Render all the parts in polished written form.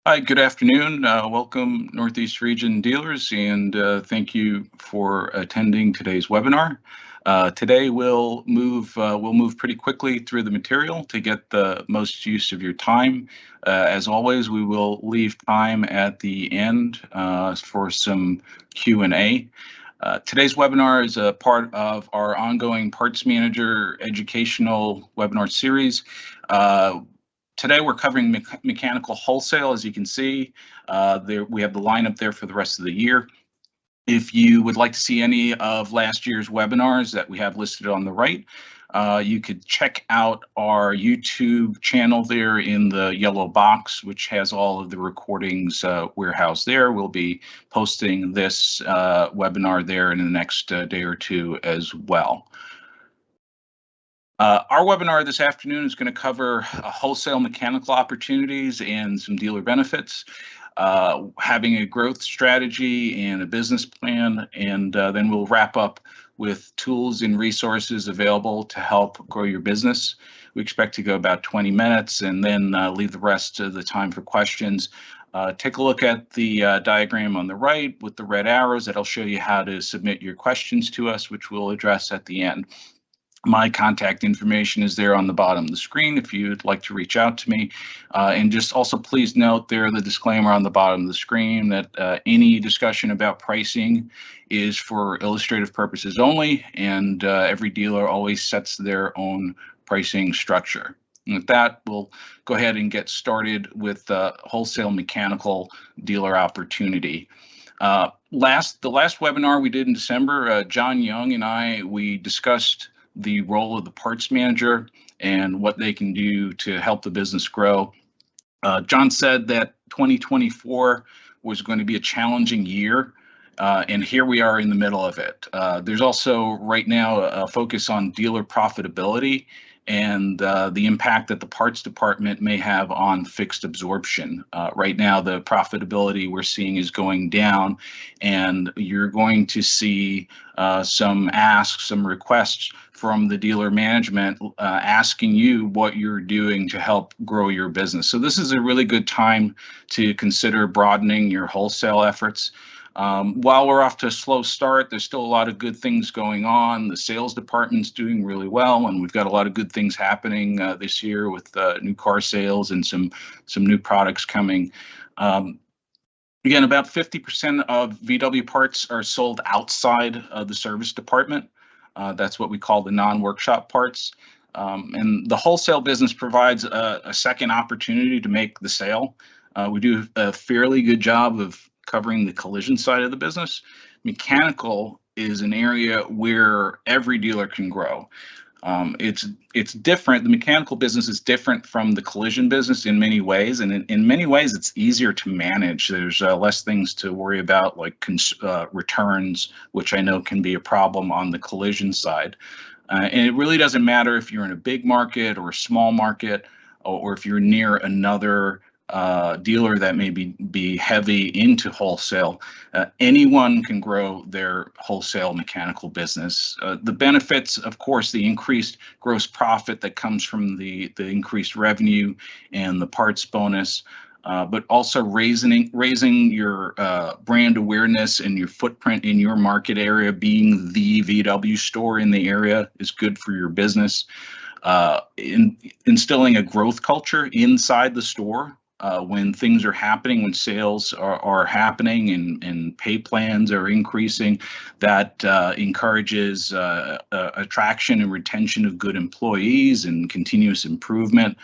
Hi, good afternoon. Welcome Northeast Region dealers, and thank you for attending today's webinar. Today we'll move pretty quickly through the material to get the most use of your time. As always, we will leave time at the end for some Q&A. Today's webinar is a part of our ongoing Parts Manager educational webinar series. Today we're covering mechanical wholesale. As you can see, we have the lineup there for the rest of the year. If you would like to see any of last year's webinars that we have listed on the right, you could check out our YouTube channel there in the yellow box, which has all of the recordings warehoused there. We'll be posting this webinar there in the next day or two as well. Our webinar this afternoon is going to cover wholesale mechanical opportunities and some dealer benefits, having a growth strategy and a business plan, and then we'll wrap up with tools and resources available to help grow your business. We expect to go about 20 minutes and then leave the rest of the time for questions. Take a look at the diagram on the right with the red arrows. That'll show you how to submit your questions to us, which we'll address at the end. My contact information is there on the bottom of the screen if you'd like to reach out to me. And just also please note there the disclaimer on the bottom of the screen that any discussion about pricing is for illustrative purposes only, and every dealer always sets their own pricing structure. And with that, we'll go ahead and get started with wholesale mechanical dealer opportunity. The last webinar we did in December, John Young and we discussed the role of the parts manager and what they can do to help the business grow. John said that 2024 was going to be a challenging year, and here we are in the middle of it. There's also right now a focus on dealer profitability and the impact that the parts department may have on fixed absorption. Right now, the profitability we're seeing is going down, and you're going to see some asks, some requests from the dealer management asking you what you're doing to help grow your business. So this is a really good time to consider broadening your wholesale efforts. While we're off to a slow start, there's still a lot of good things going on. The sales department's doing really well, and we've got a lot of good things happening this year with new car sales and some new products coming. Again, about 50% of VW parts are sold outside of the service department. That's what we call the non-workshop parts. And the wholesale business provides a second opportunity to make the sale. We do a fairly good job of covering the collision side of the business. Mechanical is an area where every dealer can grow. It's different. The mechanical business is different from the collision business in many ways, and in many ways it's easier to manage. There's less things to worry about, like returns, which I know can be a problem on the collision side. And it really doesn't matter if you're in a big market or a small market, or if you're near another dealer that may be heavy into wholesale. Anyone can grow their wholesale mechanical business. The benefits, of course, the increased gross profit that comes from the increased revenue and the parts bonus, but also raising your brand awareness and your footprint in your market area. Being the VW store in the area is good for your business. Instilling a growth culture inside the store. When things are happening, when sales are happening and pay plans are increasing, that encourages attraction and retention of good employees and continuous improvement.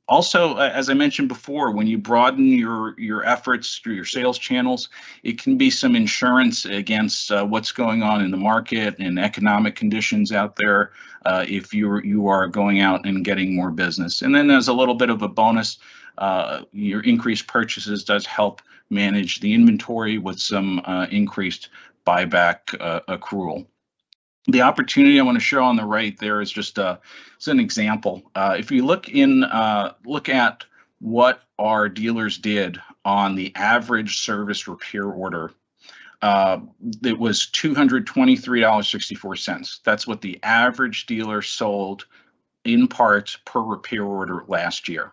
Also, as I mentioned before, when you broaden your efforts through your sales channels, it can be some insurance against what's going on in the market and economic conditions out there if you are going out and getting more business. And then as a little bit of a bonus, your increased purchases does help manage the inventory with some increased buyback accrual. The opportunity I want to show on the right there is just it's an example. If you look at what our dealers did on the average service repair order, it was $223.64. That's what the average dealer sold in parts per repair order last year.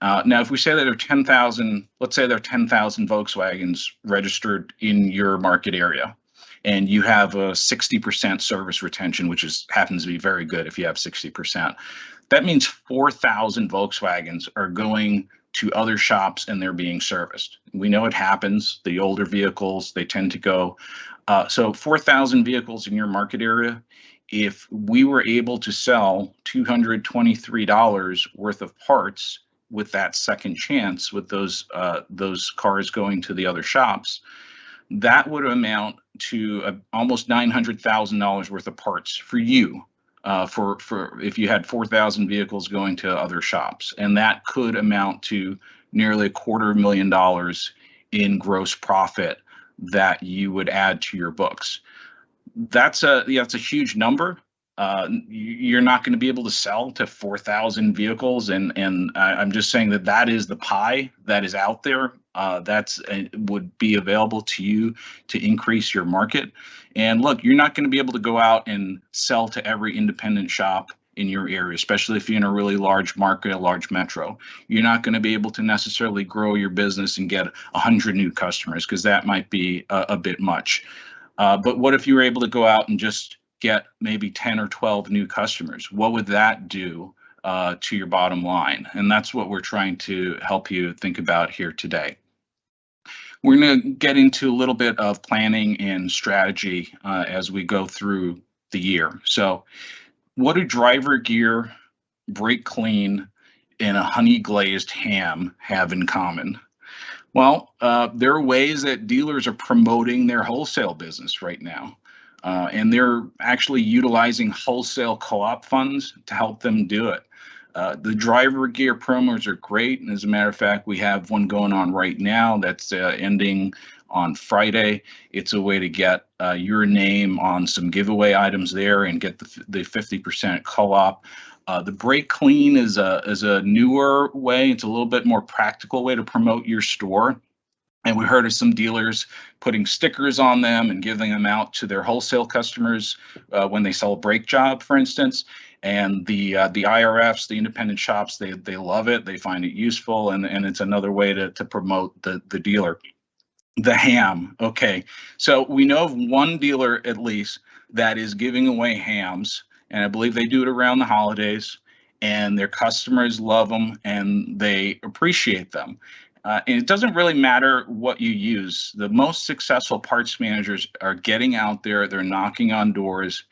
Now, if we say that there are 10,000, let's say there are 10,000 Volkswagens registered in your market area, and you have a 60% service retention, which happens to be very good if you have 60%. That means 4,000 Volkswagens are going to other shops and they're being serviced. We know it happens. The older vehicles, they tend to go. So 4,000 vehicles in your market area. If we were able to sell $223 worth of parts with that second chance, with those cars going to the other shops, that would amount to almost $900,000 worth of parts for you. For if you had 4,000 vehicles going to other shops, and that could amount to nearly $250,000 in gross profit that you would add to your books. That's a huge number. You're not going to be able to sell to 4,000 vehicles, and I'm just saying that is the pie that is out there. Would be available to you to increase your market. And look, you're not going to be able to go out and sell to every independent shop in your area, especially if you're in a really large market, a large metro. You're not going to be able to necessarily grow your business and get 100 new customers, because that might be a bit much. But what if you were able to go out and just get maybe 10 or 12 new customers? What would that do to your bottom line? And that's what we're trying to help you think about here today. We're going to get into a little bit of planning and strategy as we go through the year. So what do driver gear, brake clean, and a honey glazed ham have in common? Well, there are ways that dealers are promoting their wholesale business right now. And they're actually utilizing wholesale co-op funds to help them do it. The driver gear promos are great. And as a matter of fact, we have one going on right now that's ending on Friday. It's a way to get your name on some giveaway items there and get the 50% co-op. The brake clean is a newer way. It's a little bit more practical way to promote your store. And we heard of some dealers putting stickers on them and giving them out to their wholesale customers when they sell a brake job, for instance. And the IRFs, the independent shops, they love it. They find it useful, and it's another way to promote the dealer. The ham. Okay, so we know of one dealer at least that is giving away hams, and I believe they do it around the holidays, and their customers love them and they appreciate them. And it doesn't really matter what you use. The most successful parts managers are getting out there, they're knocking on doors,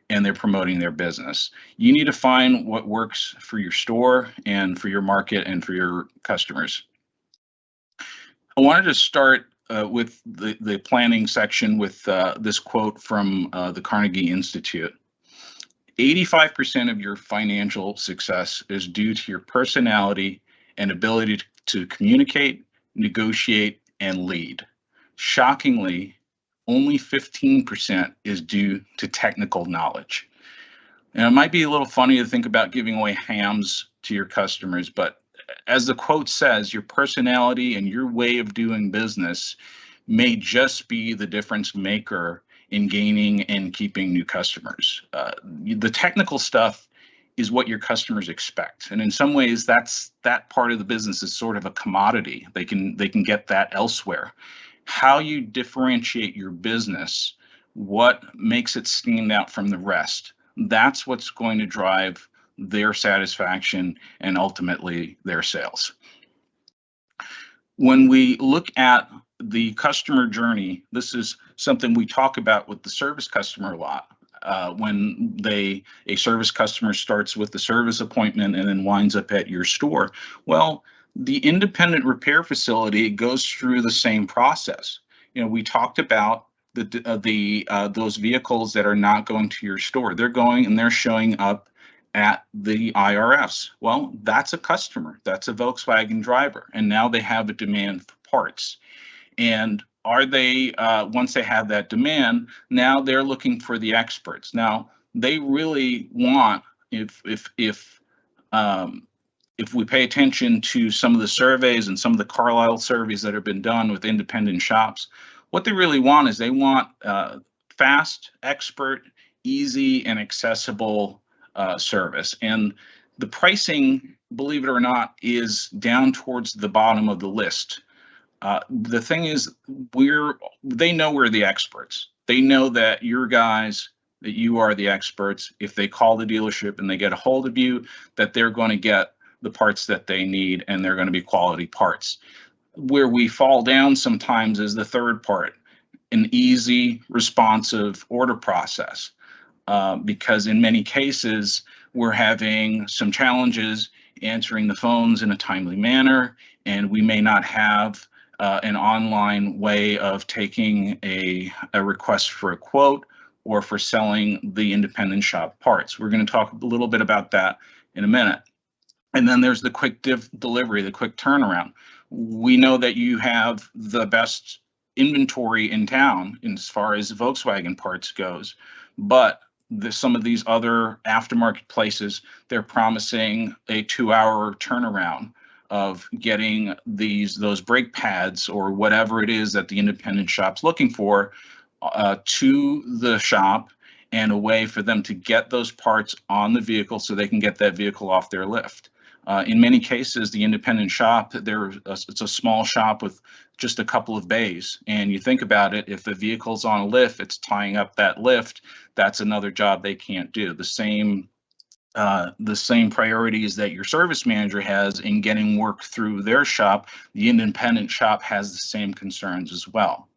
and they're promoting their business. You need to find what works for your store and for your market and for your customers. I wanted to start with the planning section with this quote from the Carnegie Institute. 85% of your financial success is due to your personality and ability to communicate, negotiate, and lead. Shockingly, only 15% is due to technical knowledge. And it might be a little funny to think about giving away hams to your customers, but as the quote says, your personality and your way of doing business may just be the difference maker in gaining and keeping new customers. The technical stuff is what your customers expect, and in some ways, that part of the business is sort of a commodity. They can get that elsewhere. How you differentiate your business, what makes it stand out from the rest, that's what's going to drive their satisfaction and ultimately their sales. When we look at the customer journey, this is something we talk about with the service customer a lot. When a service customer starts with the service appointment and then winds up at your store, well, the independent repair facility goes through the same process. You know, we talked about those vehicles that are not going to your store. They're going and they're showing up at the IRFs. Well, that's a customer. That's a Volkswagen driver, and now they have a demand for parts. And are they once they have that demand, now they're looking for the experts. Now they really want, if we pay attention to some of the surveys and some of the Carlisle surveys that have been done with independent shops, what they really want is they want fast, expert, easy, and accessible service. And the pricing believe it or not, is down towards the bottom of the list. The thing is, they know we're the experts. They know that that you are the experts. If they call the dealership and they get a hold of you, that they're going to get the parts that they need, and they're going to be quality parts. Where we fall down sometimes is the third part, an easy, responsive order process. Because in many cases, we're having some challenges answering the phones in a timely manner, and we may not have an online way of taking a request for a quote or for selling the independent shop parts. We're going to talk a little bit about that in a minute. And then there's the quick delivery, the quick turnaround. We know that you have the best inventory in town as far as Volkswagen parts goes, but some of these other aftermarket places, they're promising a 2-hour turnaround of getting those brake pads or whatever it is that the independent shop's looking for to the shop and a way for them to get those parts on the vehicle so they can get that vehicle off their lift. In many cases, the independent shop, it's a small shop with just a couple of bays. And you think about it, if the vehicle's on a lift, it's tying up that lift. That's another job they can't do. The same priorities that your service manager has in getting work through their shop, the independent shop has the same concerns as well.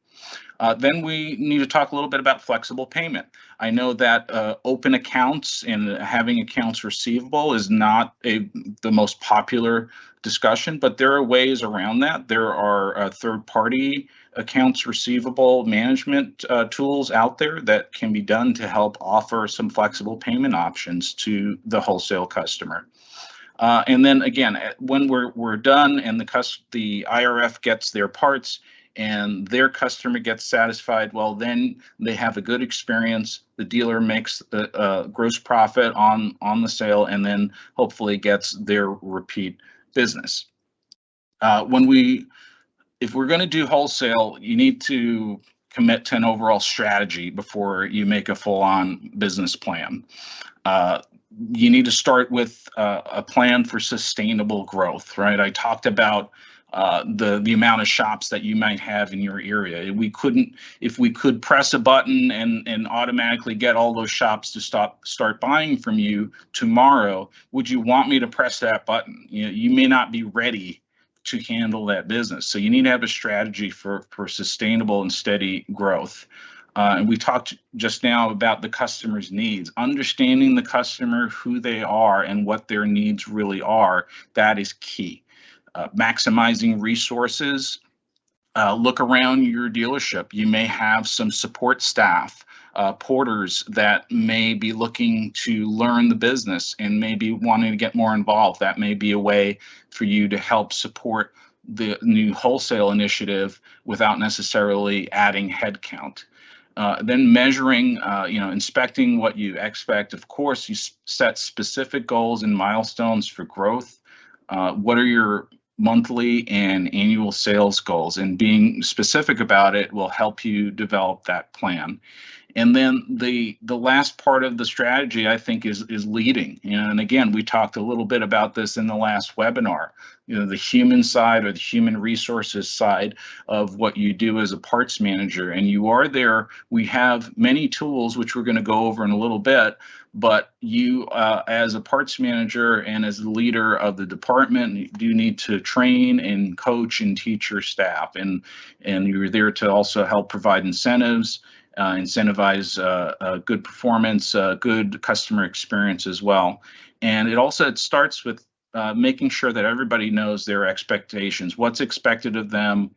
Then we need to talk a little bit about flexible payment. I know that open accounts and having accounts receivable is not the most popular discussion, but there are ways around that. There are third-party accounts receivable management tools out there that can be done to help offer some flexible payment options to the wholesale customer. And then again, when we're done and the IRF gets their parts, and their customer gets satisfied, well, then they have a good experience. The dealer makes the gross profit on the sale, and then hopefully gets their repeat business. If we're going to do wholesale, you need to commit to an overall strategy before you make a full-on business plan. You need to start with a plan for sustainable growth, right? I talked about the amount of shops that you might have in your area. If we could press a button and automatically get all those shops to start buying from you tomorrow, would you want me to press that button? You may not be ready to handle that business. So you need to have a strategy for sustainable and steady growth. And we talked just now about the customer's needs. Understanding the customer, who they are, and what their needs really are, that is key. Maximizing resources. Look around your dealership. You may have some support staff, porters that may be looking to learn the business and maybe wanting to get more involved. That may be a way for you to help support the new wholesale initiative without necessarily adding headcount. Then measuring, inspecting what you expect. Of course, you set specific goals and milestones for growth. What are your monthly and annual sales goals? And being specific about it will help you develop that plan. And then the last part of the strategy, I think, is leading. And again, we talked a little bit about this in the last webinar. The human side, or the human resources side of what you do as a parts manager. And you are there. We have many tools, which we're going to go over in a little bit. But you, as a parts manager and as the leader of the department, do need to train and coach and teach your staff. And you're there to also help provide incentives. Incentivize good performance, good customer experience as well. And it starts with making sure that everybody knows their expectations, what's expected of them,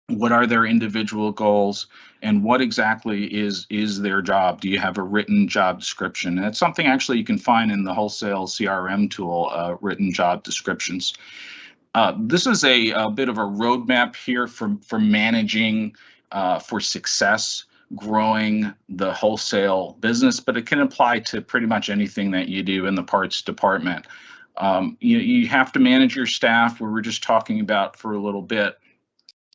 what are their individual goals, and what exactly is their job. Do you have a written job description? And that's something actually you can find in the wholesale CRM tool, written job descriptions. This is a bit of a roadmap here for managing for success, growing the wholesale business, but it can apply to pretty much anything that you do in the parts department. You have to manage your staff, we were just talking about for a little bit,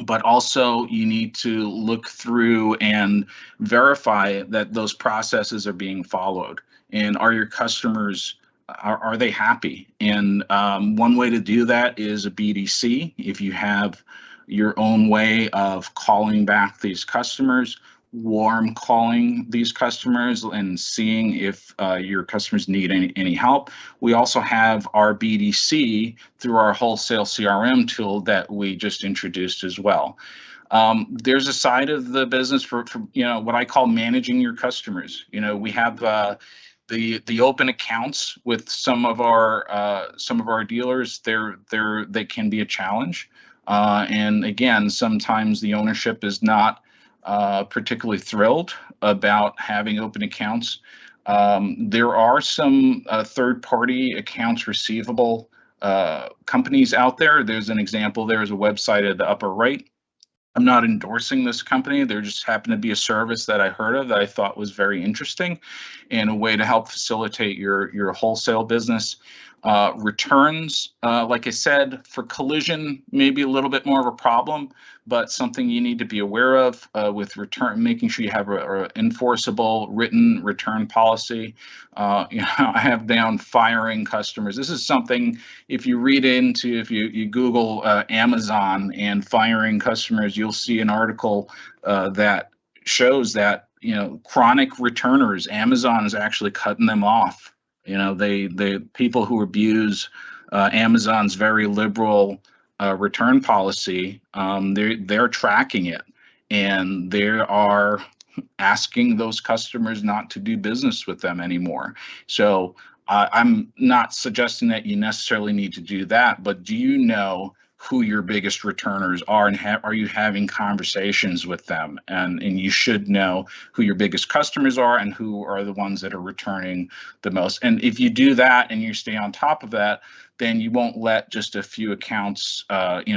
but also you need to look through and verify that those processes are being followed. And are your customers are they happy? And one way to do that is a BDC. If you have your own way of calling back these customers, warm calling these customers and seeing if your customers need any help. We also have our BDC through our wholesale CRM tool that we just introduced as well. There's a side of the business for what I call managing your customers. We have the open accounts with some of our dealers. They can be a challenge, and again, sometimes the ownership is not particularly thrilled about having open accounts. There are some third-party accounts receivable companies out there. There's an example. There's a website at the upper right. I'm not endorsing this company. There just happened to be a service that I heard of that I thought was very interesting and a way to help facilitate your wholesale business. Returns, like I said, for collision, maybe a little bit more of a problem, but something you need to be aware of with return, making sure you have a enforceable written return policy. I have down firing customers. This is something, if you you Google Amazon and firing customers, you'll see an article that shows that, chronic returners, Amazon is actually cutting them off. The people who abuse Amazon's very liberal return policy, they're tracking it, and they are asking those customers not to do business with them anymore. So I'm not suggesting that you necessarily need to do that, but do you know who your biggest returners are, and are you having conversations with them? And you should know who your biggest customers are and who are the ones that are returning the most. And if you do that and you stay on top of that, then you won't let just a few accounts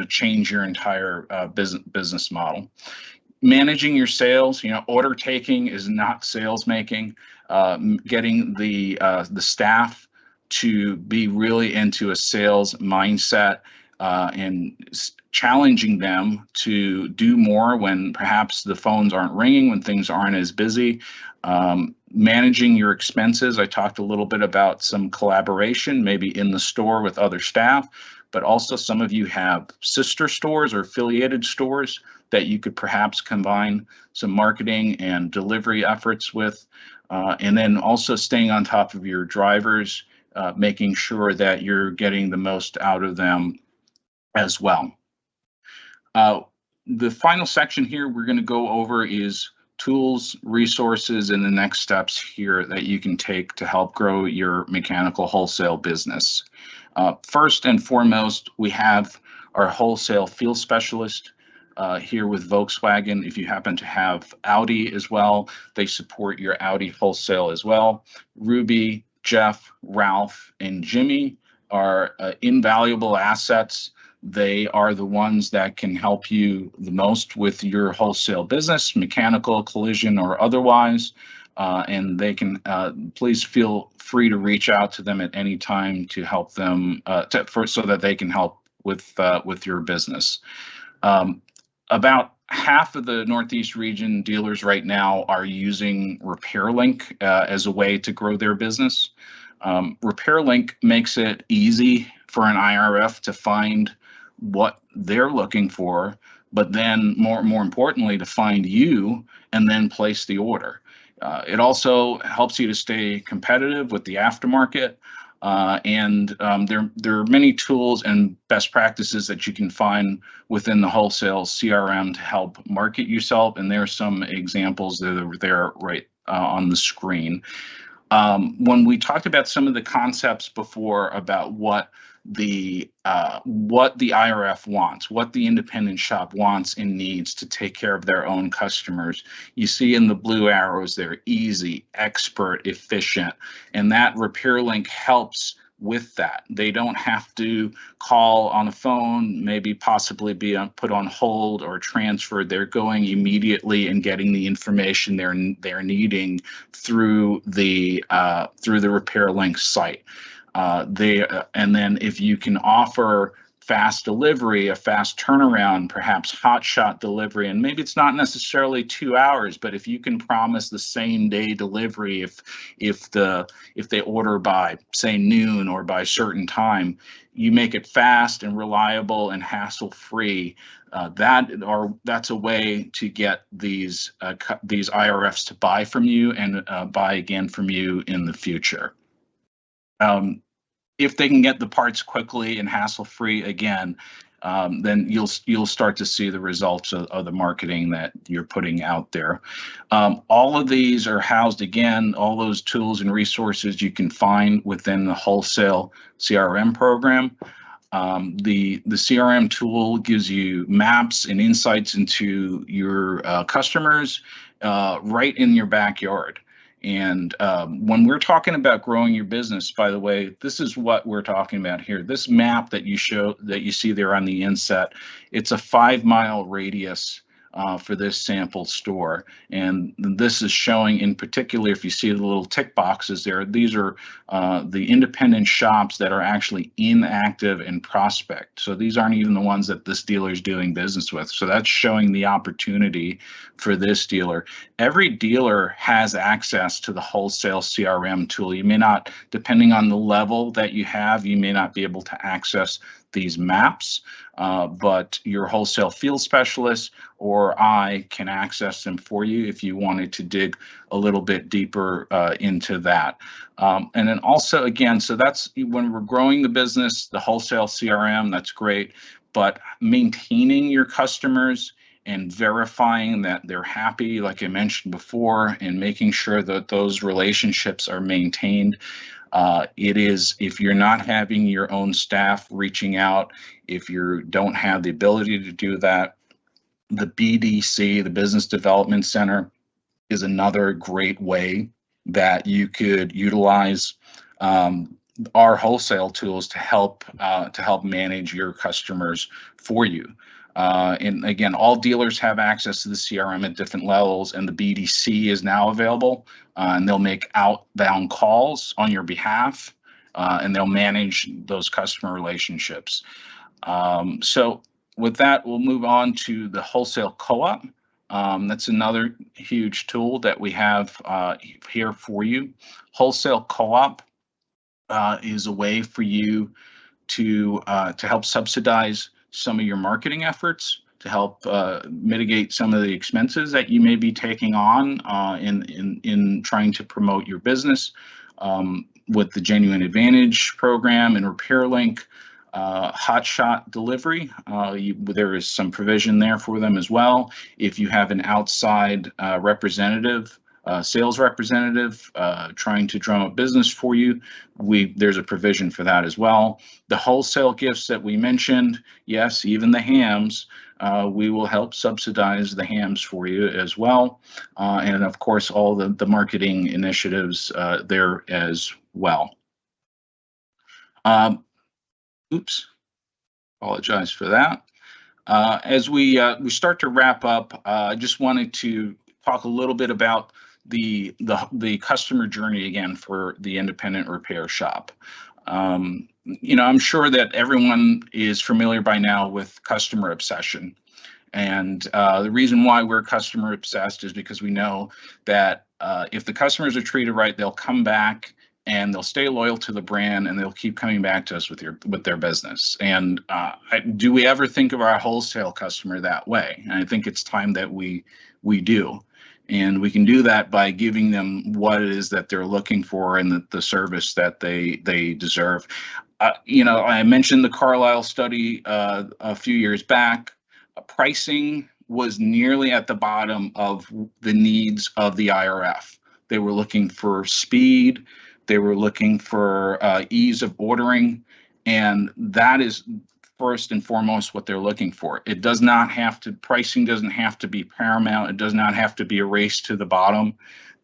change your entire business model. Managing your sales, order taking is not sales making. Getting the staff to be really into a sales mindset and challenging them to do more when perhaps the phones aren't ringing, when things aren't as busy. Managing your expenses. I talked a little bit about some collaboration, maybe in the store with other staff, but also some of you have sister stores or affiliated stores that you could perhaps combine some marketing and delivery efforts with. And then also staying on top of your drivers, making sure that you're getting the most out of them as well. The final section here we're going to go over is tools, resources, and the next steps here that you can take to help grow your mechanical wholesale business. First and foremost, we have our wholesale field specialist here with Volkswagen. If you happen to have Audi as well, they support your Audi wholesale as well. Ruby, Jeff, Ralph, and Jimmy are invaluable assets. They are the ones that can help you the most with your wholesale business, mechanical, collision, or otherwise. And they can, please feel free to reach out to them at any time to help them, so that they can help with your business. About half of the Northeast region dealers right now are using RepairLink as a way to grow their business. RepairLink makes it easy for an IRF to find what they're looking for, but then more importantly, to find you and then place the order. It also helps you to stay competitive with the aftermarket. And there are many tools and best practices that you can find within the wholesale CRM to help market yourself. And there are some examples that are there right on the screen. When we talked about some of the concepts before about what the IRF wants, what the independent shop wants and needs to take care of their own customers, you see in the blue arrows, they're easy, expert, efficient, and that RepairLink helps with that. They don't have to call on a phone, maybe possibly be put on hold or transferred. They're going immediately and getting the information they're needing through the RepairLink site. And then if you can offer fast delivery, a fast turnaround, perhaps hot shot delivery, and maybe it's not necessarily 2 hours, but if you can promise the same day delivery, if they order by say noon or by certain time, you make it fast and reliable and hassle free. That's a way to get these IRFs to buy from you and buy again from you in the future. If they can get the parts quickly and hassle-free again, then you'll start to see the results of the marketing that you're putting out there. All of these are housed again, all those tools and resources you can find within the Wholesale CRM program. The CRM tool gives you maps and insights into your customers right in your backyard. And when we're talking about growing your business, by the way, this is what we're talking about here. This map that you see there on the inset, it's a 5-mile radius for this sample store. And this is showing in particular, if you see the little tick boxes there, these are the independent shops that are actually inactive and prospect. So these aren't even the ones that this dealer is doing business with. So that's showing the opportunity for this dealer. Every dealer has access to the Wholesale CRM tool. You may not, depending on the level that you have, you may not be able to access these maps, but your wholesale field specialist or I can access them for you if you wanted to dig a little bit deeper into that. And then also, again, so that's when we're growing the business, the Wholesale CRM, that's great, but maintaining your customers and verifying that they're happy, like I mentioned before, and making sure that those relationships are maintained. It is, if you're not having your own staff reaching out, if you don't have the ability to do that, the BDC, the Business Development Center, is another great way that you could utilize our wholesale tools to help manage your customers for you. And again, all dealers have access to the CRM at different levels, and the BDC is now available, and they'll make outbound calls on your behalf, and they'll manage those customer relationships. So with that, we'll move on to the Wholesale Co-op. That's another huge tool that we have here for you. Wholesale Co-op is a way for you to help subsidize some of your marketing efforts, to help mitigate some of the expenses that you may be taking on in trying to promote your business. With the Genuine Advantage program and Repair Link, hotshot delivery, there is some provision there for them as well. If you have an outside representative, sales representative trying to drum up business for you, there's a provision for that as well. The wholesale gifts that we mentioned, yes, even the hams, we will help subsidize the hams for you as well. And of course, all the marketing initiatives there as well. Oops, apologize for that. As we start to wrap up, I just wanted to talk a little bit about the customer journey again for the independent repair shop. I'm sure that everyone is familiar by now with customer obsession. And the reason why we're customer obsessed is because we know that if the customers are treated right, they'll come back and they'll stay loyal to the brand, and they'll keep coming back to us with their business. And do we ever think of our wholesale customer that way? And I think it's time that we do. And we can do that by giving them what it is that they're looking for and the service that they deserve. I mentioned the Carlisle study a few years back. Pricing was nearly at the bottom of the needs of the IRF. They were looking for speed. They were looking for ease of ordering, and that is first and foremost what they're looking for. It does not have to, pricing doesn't have to be paramount. It does not have to be a race to the bottom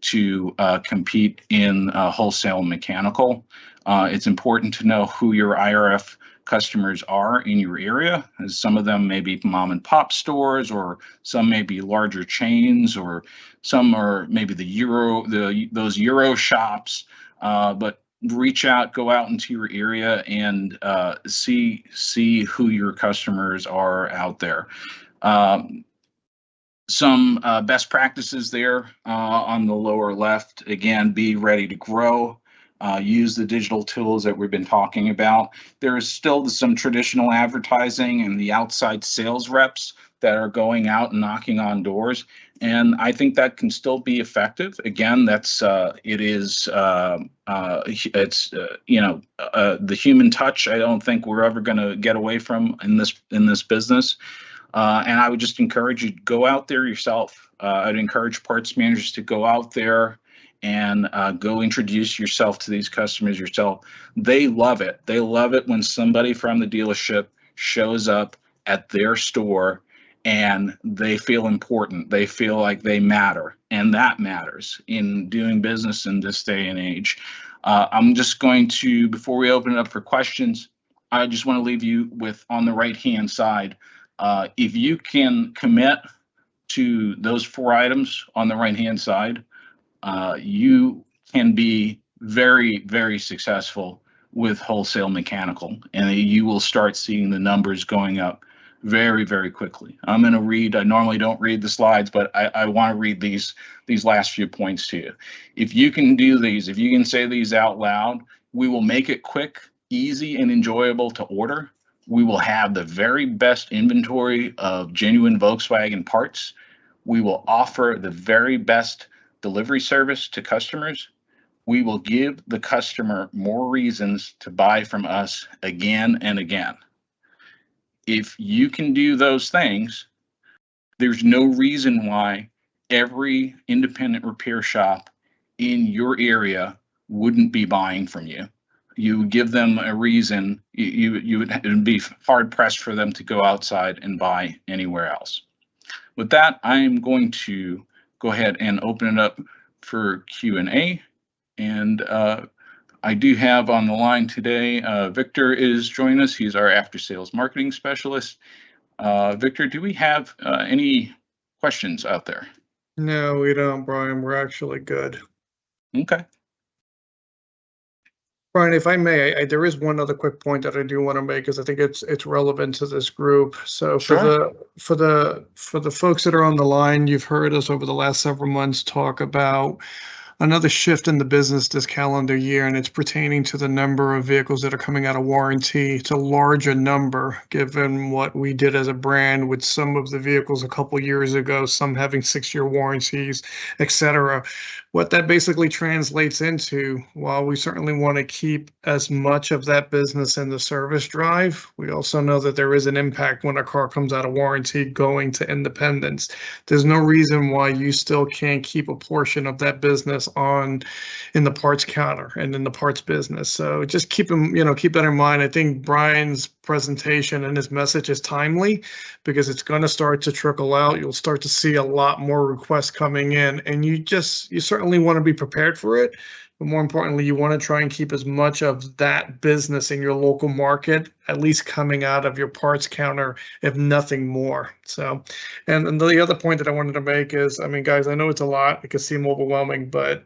to compete in wholesale mechanical. It's important to know who your IRF customers are in your area, as some of them may be mom and pop stores, or some may be larger chains, or some are maybe those Euro shops. But reach out, go out into your area, and see who your customers are out there. Some best practices there on the lower left. Again, be ready to grow. Use the digital tools that we've been talking about. There is still some traditional advertising and the outside sales reps that are going out and knocking on doors, and I think that can still be effective. Again, that's it's the human touch. I don't think we're ever going to get away from in this business. And I would just encourage you to go out there yourself. I'd encourage parts managers to go out there and go introduce yourself to these customers yourself. They love it. They love it when somebody from the dealership shows up at their store and they feel important. They feel like they matter, and that matters in doing business in this day and age. I'm just going to, before we open it up for questions, I just want to leave you with, on the right-hand side, if you can commit to those 4 items on the right-hand side, you can be very, very successful with Wholesale Mechanical, and you will start seeing the numbers going up very, very quickly. I'm going to read, I normally don't read the slides, but I want to read these last few points to you. If you can do these, if you can say these out loud, we will make it quick, easy, and enjoyable to order. We will have the very best inventory of genuine Volkswagen parts. We will offer the very best delivery service to customers. We will give the customer more reasons to buy from us again and again. If you can do those things, there's no reason why every independent repair shop in your area wouldn't be buying from you. You would give them a reason. It would be hard pressed for them to go outside and buy anywhere else. With that, I'm going to go ahead and open it up for Q&A. And I do have on the line today, Victor is joining us. He's our after sales marketing specialist. Victor, do we have any questions out there? No, we don't, Brian. We're actually good. Okay. Brian, if I may, there is one other quick point that I do want to make, because I think it's relevant to this group. So Sure. for the folks that are on the line, you've heard us over the last several months talk about another shift in the business this calendar year, and it's pertaining to the number of vehicles that are coming out of warranty. It's a larger number given what we did as a brand with some of the vehicles a couple years ago, some having 6-year warranties, etc. What that basically translates into, while we certainly want to keep as much of that business in the service drive, we also know that there is an impact when a car comes out of warranty going to independence. There's no reason why you still can't keep a portion of that business in the parts counter and in the parts business. So just keep that in mind. I think Brian's presentation and his message is timely, because it's going to start to trickle out. You'll start to see a lot more requests coming in, and you certainly want to be prepared for it. But more importantly, you want to try and keep as much of that business in your local market, at least coming out of your parts counter, if nothing more. So, and the other point that I wanted to make is, I mean, guys, I know it's a lot. It can seem overwhelming, but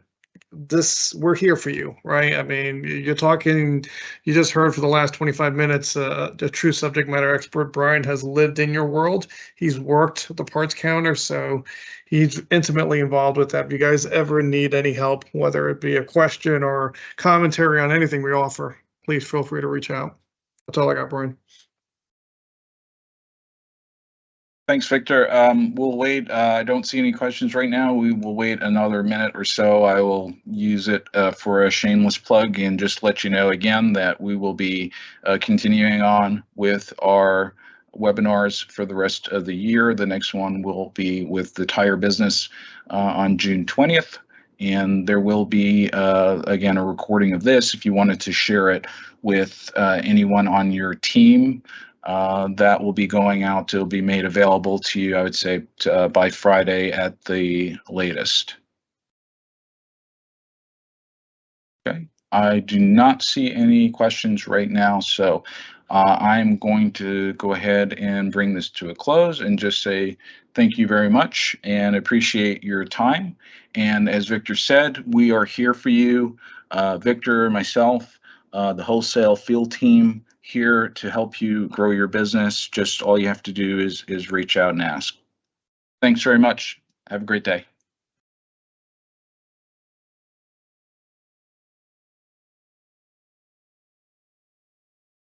we're here for you, right? I mean, you just heard for the last 25 minutes, the true subject matter expert, Brian, has lived in your world. He's worked the parts counter, so he's intimately involved with that. If you guys ever need any help, whether it be a question or commentary on anything we offer, please feel free to reach out. That's all I got, Brian. Thanks, Victor. We'll wait. I don't see any questions right now. We will wait another minute or so. I will use it for a shameless plug and just let you know again that we will be continuing on with our webinars for the rest of the year. The next one will be with the tire business on June 20th. And there will be, again, a recording of this if you wanted to share it with anyone on your team. That will be going out. It'll be made available to you, I would say, by Friday at the latest. Okay, I do not see any questions right now, so I'm going to go ahead and bring this to a close and just say thank you very much and appreciate your time. And as Victor said, we are here for you. Victor and myself, the wholesale field team here to help you grow your business. Just all you have to do is reach out and ask. Thanks very much. Have a great day.